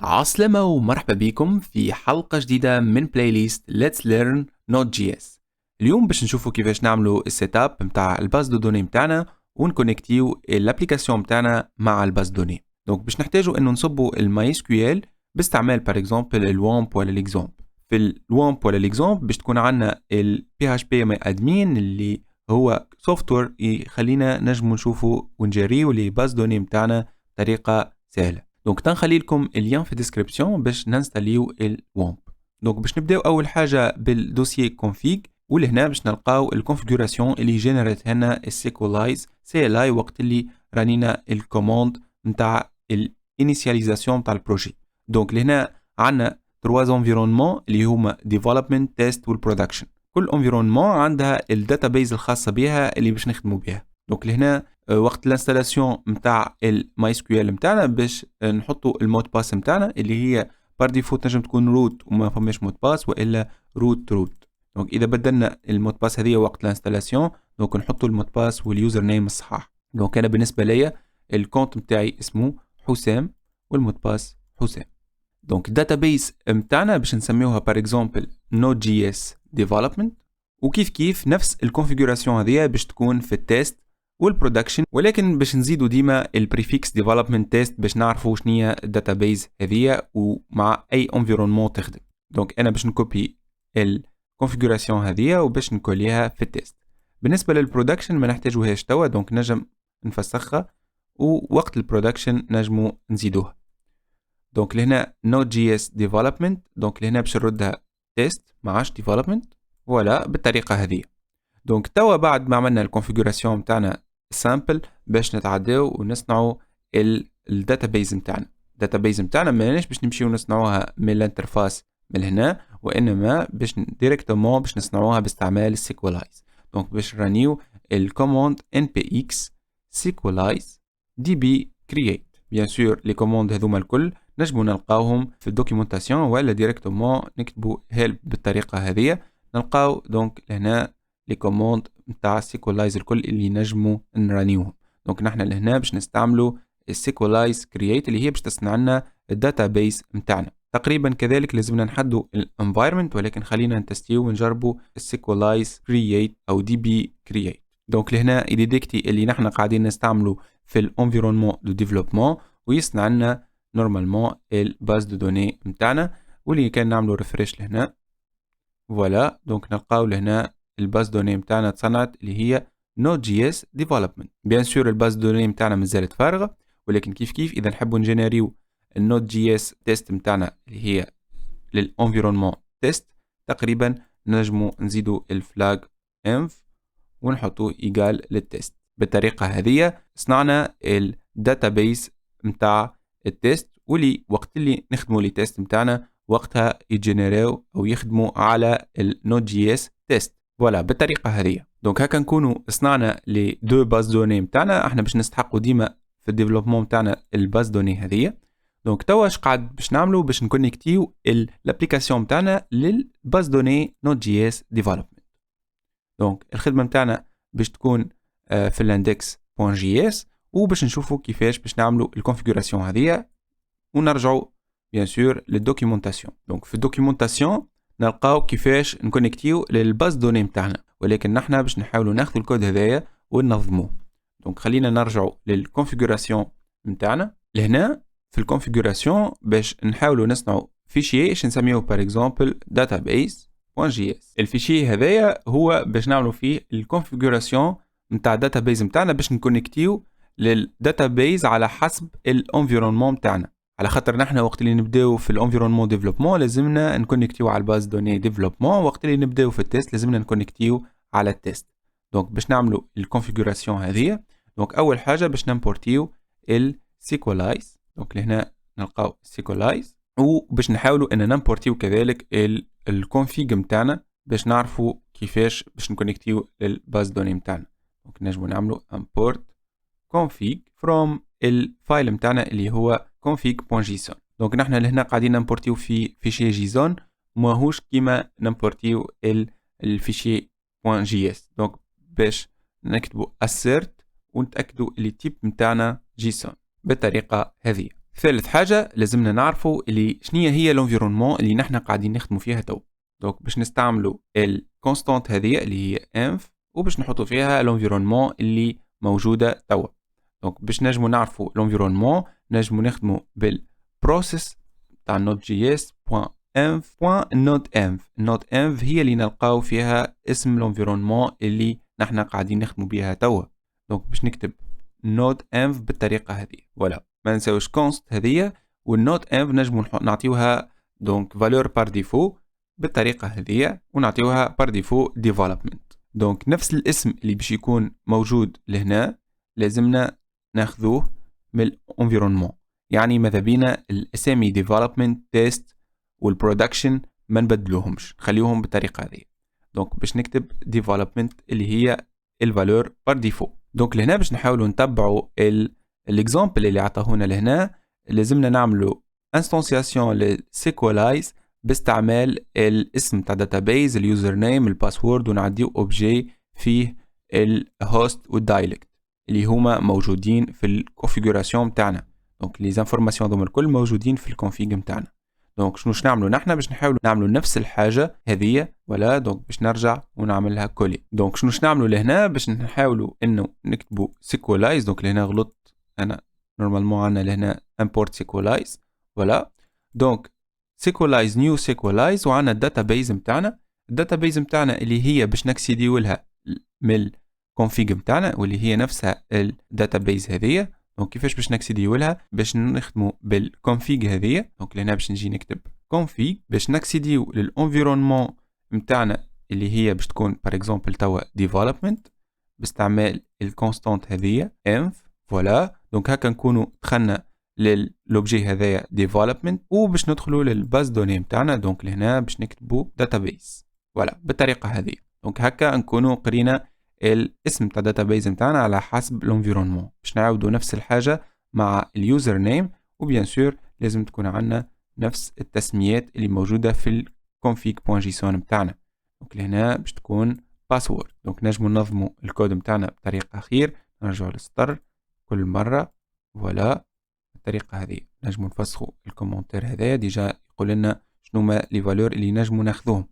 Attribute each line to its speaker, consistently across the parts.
Speaker 1: عسلامة ومرحبا بكم في حلقة جديدة من بلاي ليست Let's Learn Node.js. اليوم باش نشوفوا كيفاش نعملوا السيت اب متاع الباز دو دوني متاعنا ونكونكتيو الابليكاسيون متاعنا مع الباز دوني. دونك باش نحتاجوا انه نصبوا الماي اس كيو ال باستعمال بار اكزومبل الوامب ولا الاكزومب. في الوامب ولا الاكزومب باش تكون عندنا البي اتش بي ادمين اللي هو سوفت وير يخلينا نجموا نشوفوا ونجريو لي باز دوني متاعنا بطريقه سهله. دونك تنخلي لكم اللين في الديسكريبسيون باش ننستاليو الوامب. دونك باش نبداو اول حاجه بالدوسيي config ولهنا باش نلقاو الكونفيغوراسيون اللي جينيريت لنا السيكولايز سي ال اي وقت اللي رانينا الكوموند نتاع الانيسياليزاسيون نتاع البروجي. دونك لهنا عندنا 3 انفيرونمون اللي هما ديفلوبمنت تيست والبرودكشن. كل انفيرونمون عندها الداتابيز الخاصه بها اللي باش نخدموا بها. دونك لهنا وقت الانستالاسيون نتاع الماي اس كيو ال نتاعنا باش نحطوا المود باس نتاعنا اللي هي بار ديفو تنجم تكون روت وما فماش مود باس والا روت. دونك اذا بدلنا المود باس هذه وقت الانستالاسيون دونك نحطوا المود باس واليوزر نيم الصحاح. دونك انا بالنسبه ليا الكونت نتاعي اسمه حسام والمود باس حسام. دونك الداتابيس نتاعنا باش نسميوها بار اكزومبل Node.js ديفلوبمنت وكيف كيف نفس الكونفيغوراسيون هذه باش تكون في التيست والبرودكشن، ولكن باش نزيدوا ديما البريفيكس ديفلوبمنت تيست باش نعرفوا شنية الداتابيز هذه ومع اي انفيرونمون تخدم. دونك انا باش نكوبي الكونفيغوراسيون هذه وباش نكوليها في التيست. بالنسبه للبرودكشن ما نحتاجوهاش توا، دونك نجم نفسخها ووقت البرودكشن نجمو نزيدوها. دونك لهنا Node.js development، دونك لهنا باش نردها تيست ما عادش development ولا بالطريقه هذه. دونك توا بعد ما عملنا الكونفيغوراسيون نتاعنا سامبل باش نتعداو ونصنعوا الداتابيز نتاعنا. الداتابيز نتاعنا ماناش باش نمشيو نصنعوها من الانترفاس من هنا، وانما باش ديريكتومون باش نصنعوها باستعمال السيكولايز. دونك باش رانيو الكوموند npx سيكولايز db create. بيان سور لي كوموند هذوما الكل نجمو نلقاوهم في الدوكيومونطاسيون ولا ديريكتومون نكتبوا help بالطريقه هذه نلقاو دونك هنا لي كوموند نتاع سيكولايز الكل اللي نجمو نرانيوهم. دونك نحنا لهنا باش نستعملوا السيكولايز كرييت اللي هي باش تصنع لنا الداتابيس نتاعنا. تقريبا كذلك لازمنا نحدوا الانفايرمنت، ولكن خلينا نتستيو ونجربوا السيكولايز كرييت او دي بي كرييت. دونك لهنا ايديكتي اللي نحنا قاعدين نستعملوا في الانفيرونمون دو ديفلوبمون ويصنع لنا نورمالمون الباز دو دوني نتاعنا، واللي كان نعملوا ريفريش لهنا فوالا. دونك نلقاو لهنا الباز دوني متاعنا تصنعت اللي هي Node.js development. بيان سور الباز دوني متاعنا مازالت فارغه، ولكن كيف كيف اذا نحبوا نجينيريو النود.js تيست متاعنا اللي هي للانفيرونمون تيست تقريبا نجموا نزيدوا الفلاج env ونحطوه ايجال للتيست. بالطريقه هذه صنعنا الداتابيس متاع التيست، واللي وقت اللي نخدموا لي تيست متاعنا وقتها يجنريو او يخدموا على النود.js تيست. فوالا بالطريقه هذه. دونك هكا نكونوا صنعنا لي دو باز دوني متاعنا. احنا باش نستحقوا ديما في الديفلوبمون متاعنا الباز دوني هذه. دونك توا اش قاعد باش نعملوا باش نكونيكتيو الابليكاسيون متاعنا للباز دوني Node.js ديفلوبمنت. دونك الخدمه متاعنا باش تكون في الاندكس.js وباش نشوفوا كيفاش باش نعملوا الكونفيغوراسيون هذه ونرجعوا بيان سور للدوكيومونطاسيون. دونك في الدوكيومونطاسيون نلقاو كيفاش نكونيكتيو للباز دوني متاعنا، ولكن نحنا باش نحاولوا ناخذوا الكود هذايا وننظموه. دونك خلينا نرجعوا للكونفيغوراسيون متاعنا. لهنا في الكونفيغوراسيون باش نحاولوا نصنعوا فيشي اش نسميوه بار اكزومبل database.js. الفيشي هذايا هو باش نعملوا فيه الكونفيغوراسيون نتاع الداتابيز متاعنا باش نكونيكتيو للداتابيز على حسب الانفيرونمون متاعنا. على خاطر نحنا وقت اللي نبداو في الانفيرونمون ديفلوبمون لازمنا نكونيكتيو على الباز دوني ديفلوبمون، وقت اللي نبداو في التيست لازمنا نكونيكتيو على التيست. دونك باش نعملوا الكونفيغوراسيون هذه دونك اول حاجه باش نمبورتيو السيكولايز. دونك لهنا نلقاو السيكولايز وباش نحاولوا ان نمبورتيو كذلك الكونفيغ متاعنا باش نعرفوا كيفاش باش نكونيكتيو للباز دوني متاعنا. دونك نجموا نعملوا import config from الفايل متاعنا اللي هو config.json. دونك نحنا لهنا قاعدين نمبورتيو في فيشي جيسون ماهوش كيما نمبورتيو الفيشي .js. دونك باش نكتبوا assert ونتاكدوا اللي تيب متاعنا جيسون بالطريقه هذه. ثالث حاجة لازمنا نعرفوا اللي شنية هي l'environnement اللي نحنا قاعدين نخدموا فيها تو. دونك باش نستعملوا الكونستانت هذه اللي هي انف وباش نحطوا فيها l'environnement اللي موجودة توا. دونك باش نجموا نعرفوا l'environnement نجموا نخدموا بالبروسيس تاع node.js.env.node.env. node.env هي اللي نلقاو فيها اسم l'environnement اللي نحنا قاعدين نخدموا بها توا. دونك باش نكتب node.env بالطريقة هذه. ولا ما نساوش const هذه والنوت env نجموا نعطيوها دونك valeur par défaut بالطريقة هذه ونعطيوها par défaut development. دونك نفس الاسم اللي باش يكون موجود لهنا لازمنا ناخذوه من الانفيرونمون. يعني ماذا بينا الاسامي development test والproduction ما نبدلوهمش نخليوهم بالطريقة هذه. دونك باش نكتب development اللي هي الvaleur par défaut. دونك لهنا باش نحاولوا نتبعوا الاكزامبل اللي عطاهونا لهنا لازمنا نعملوا انستانسياسيون لسيكولايز باستعمال الاسم تاع داتابيز اليوزر نيم الباسورد ونعديو اوبجي فيه الهوست والدايلكت اللي هما موجودين في الكونفيغوراسيون تاعنا. دونك لي زانفورماسيون هذوما الكل موجودين في الكونفيغ نتاعنا. دونك شنو نعملوا نحنا باش نحاولوا نعملوا نفس الحاجه هذه ولا دونك باش نرجع ونعملها كولي. دونك شنو نعملوا لهنا باش نحاولوا انه نكتبوا سيكولايز. دونك لهنا غلطت انا نورمالمون عندنا لهنا import سيكولايز ولا دونك سيكولايز نيو سيكولايز وعندنا الداتابيز نتاعنا. الداتابيز نتاعنا اللي هي باش نكسيديو لها من الكونفيغ نتاعنا واللي هي نفسها الداتابيز هذه. دونك كيفاش باش نكسيديو لها باش نخدموا بالكونفيغ هذه. دونك لهنا باش نجي نكتب config باش نكسيديو للانفيرونمون نتاعنا اللي هي باش تكون par exemple توا development باستعمال الكونستانت هذه env فوالا. دونك هكا نكونوا دخلنا للوبجي هذايا development وباش ندخلوا للباز دوني نتاعنا. دونك لهنا باش نكتبوا database فوالا بالطريقه هذه. دونك هكا نكونوا قرينا الاسم تاع database نتاعنا على حسب الانفيرونمون. باش نعاودوا نفس الحاجه مع اليوزر نيم وبيان سور لازم تكون عندنا نفس التسميات اللي موجوده في الconfig.json نتاعنا. دونك لهنا باش تكون باسورد. دونك نجموا ننظموا الكود نتاعنا بطريقه خير. نرجعوا للسطر كل مره فوالا بالطريقه هذه. نجموا نفسخوا الكومنتير هذايا ديجا يقول لنا شنو ما لي فالور اللي نجموا ناخذوهم.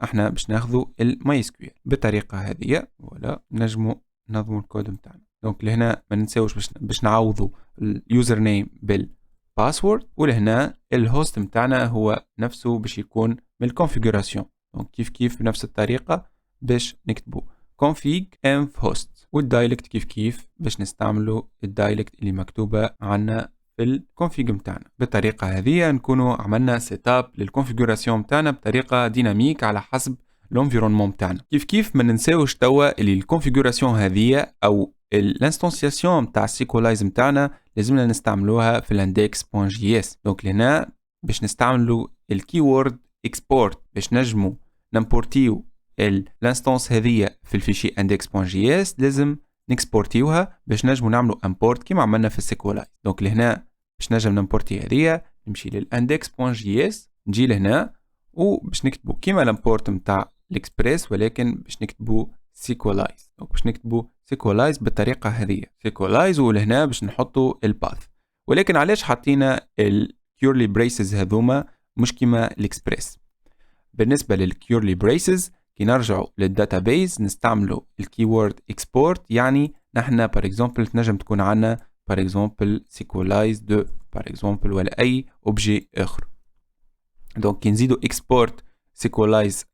Speaker 1: احنا باش ناخذوا الماي سكوير بالطريقه هذه ولا نجموا ننظموا الكود نتاعنا. دونك لهنا ما ننساوش باش نعوضوا اليوزر نيم بالباسورد ولهنا الهوست نتاعنا هو نفسه باش يكون من الكونفيغوراسيون. دونك كيف بنفس الطريقه باش نكتبوا config env host والدايلكت كيف باش نستعملوا الدايلكت اللي مكتوبه عنا في الكونفيغ نتاعنا. بالطريقه هذه نكونوا عملنا سيت اب للكونفيغوراسيون نتاعنا بطريقه ديناميك على حسب الانفيرونمون نتاعنا. كيف ما ننساوش توا اللي الكونفيغوراسيون هذه او الانستانسياسيون نتاع السيكولايز نتاعنا لازمنا نستعملوها في الاندكس.js. دونك لهنا باش نستعملوا الكيورد اكسبورت باش نجموا نمبورتيو الانستانس هذه في الفيشي index.js لازم نكسبورتيوها باش نجموا نعملوا امبورت كيما عملنا في السيكولايز. دونك لهنا باش نجم نمبورتي هذه نمشي للاندكس.js نجي لهنا وباش نكتبوا كيما الامبورت نتاع الاكسبريس ولكن باش نكتبوا سيكولايز. دونك باش نكتبوا سيكولايز بالطريقه هذه سيكولايز ولهنا باش نحطوا الباث. ولكن علاش حطينا الكيورلي بريسز هذوما مش كيما الاكسبريس؟ بالنسبه للكيورلي بريسز كي نرجعوا للداتابيز نستعملوا الكيورد اكسبورت. يعني نحنا بار اكزومبل تنجم تكون عندنا بار اكزومبل سيكولايز دو بار اكزومبل ولا اي اوبجي اخر. دونك كي نزيدوا اكسبورت سيكولايز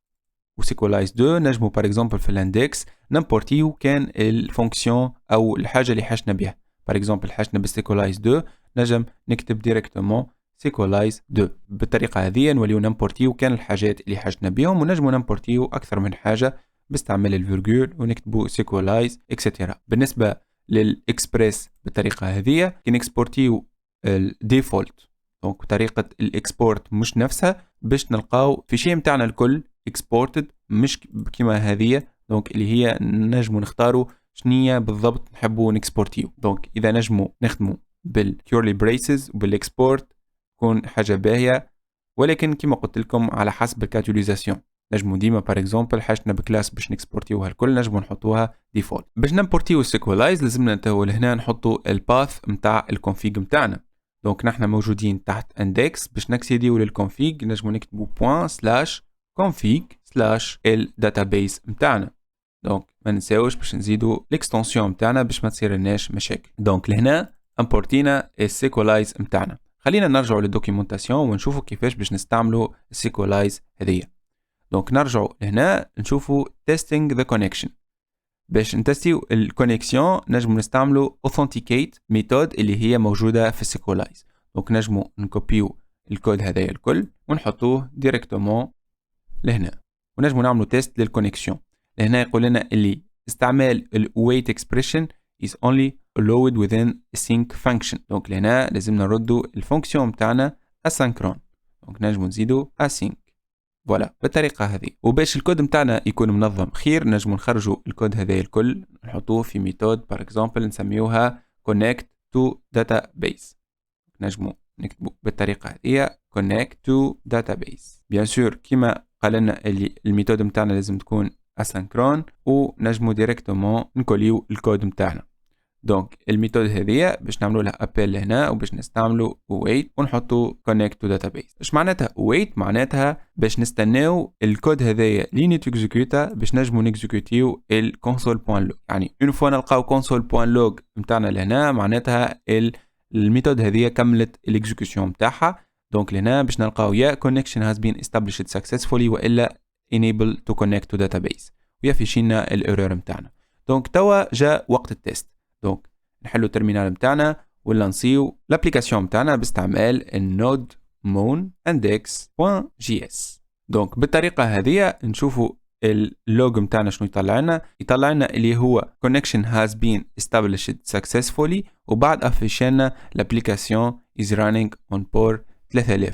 Speaker 1: وسيكولايز دو نجموا بار اكزومبل في الاندكس نمبورتيو كان الفونكسيون او الحاجه اللي حاجنا بها. بار اكزومبل حاجنا بالسيكولايز دو نجم نكتب ديريكتومون سيكولايز دو بالطريقه هذه نوليو نمبورتيو كان الحاجات اللي حاجنا بهم ونجموا نمبورتيو اكثر من حاجه باستعمال الفيرجول ونكتبوا سيكولايز اكسترا. بالنسبه للاكسبريس بالطريقه هذه كي نكسبورتيو الديفولت دونك طريقه الاكسبورت مش نفسها باش نلقاو في شيء نتاعنا الكل اكسبورتد مش كيما هذه. دونك اللي هي نجموا نختاروا شنية بالضبط نحبوا نكسبورتيو. دونك اذا نجموا نخدموا بالكيورلي بريسز وبالاكسبورت تكون حاجه باهيه ولكن كما قلت لكم على حسب الكاتيوليزاسيون. نجموا ديما بار اكزومبل حاجتنا بكلاس باش نكسبورتيوها الكل نجموا نحطوها ديفولت. باش نمبورتيو السيكولايز لازمنا نتهو لهنا نحطوا الباث نتاع الكونفيغ نتاعنا. دونك نحن موجودين تحت index. باش نكسيديو للconfig نجمو نكتبو .config/الداتابيس متاعنا. دونك ما ننساوش باش نزيدو الاكستنسيون متاعنا باش ما تصير لناش مشاكل. دونك لهنا امبورتينا السيكولايز متاعنا. خلينا نرجعوا للدوكيومنتاسيون ونشوفوا كيفاش باش نستعملوا السيكولايز هذيا. دونك نرجعوا لهنا نشوفوا testing the connection. باش نتستيو الكونيكسيون نجمو نستعملوا authenticate ميثود اللي هي موجودة في السيكولايز. دونك نجمو نكوبيو الكود هذايا الكل ونحطوه ديريكتومون لهنا ونجمو نعملوا تيست للكونيكسيون. لهنا يقول لنا اللي استعمال ال await expression is only allowed within a sync function. دونك لهنا لازم نردو الفونكسيون متاعنا asynchron. دونك نجمو نزيدو async. فوالا بالطريقة هذه. وباش الكود متاعنا يكون منظم خير نجمو نخرجوا الكود هذا الكل نحطوه في ميثود بار اكزامبل نسميوها connect to database. نجمو نكتبو بالطريقة هذه connect to database. بيان سور كيما قال لنا اللي الميثود متاعنا لازم تكون asynchron ونجمو ديريكتومون نكوليو الكود متاعنا. دونك الميثود هذه باش نعملو لها ابل لهنا وباش نستعملو wait ونحطو connect to database. اش معناتها wait؟ معناتها باش نستناو الكود هذايا لين يتكزيكوتا باش نجمو نكزيكوتيو الconsole.log. يعني اون فوا نلقاو console.log متاعنا لهنا معناتها الميثود هذه كملت الاكزيكوشن متاعها. دونك لهنا باش نلقاو يا connection has been established successfully والا enable to connect to database ويفيشينا الايرور متاعنا. دونك توا جاء وقت التست. دونك نحلو الترمينال متاعنا ولا نصيو الابليكاسيون متاعنا باستعمال النود مون index.js. دونك بالطريقة هذه نشوفوا اللوج متاعنا شنو يطلع لنا. يطلع لنا اللي هو connection has been established successfully وبعد افيشينا الابليكاسيون is running on port 3000.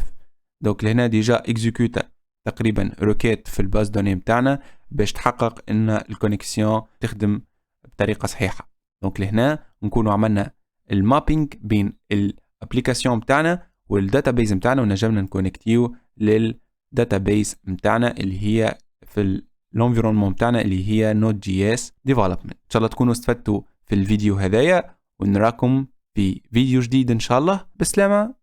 Speaker 1: دونك لهنا ديجا اكزيكوتا تقريبا روكيت في الباز دوني متاعنا باش تحقق ان الكونيكسيون تخدم بطريقة صحيحة. دونك لهنا نكونوا عملنا المابينج بين الابليكاسيون متاعنا والداتابيز متاعنا ونجمنا نكونكتيو للداتابيز متاعنا اللي هي في الانفيرونمون متاعنا اللي هي Node.js development. ان شاء الله تكونوا استفدتوا في الفيديو هذايا ونراكم في فيديو جديد ان شاء الله. بسلامة.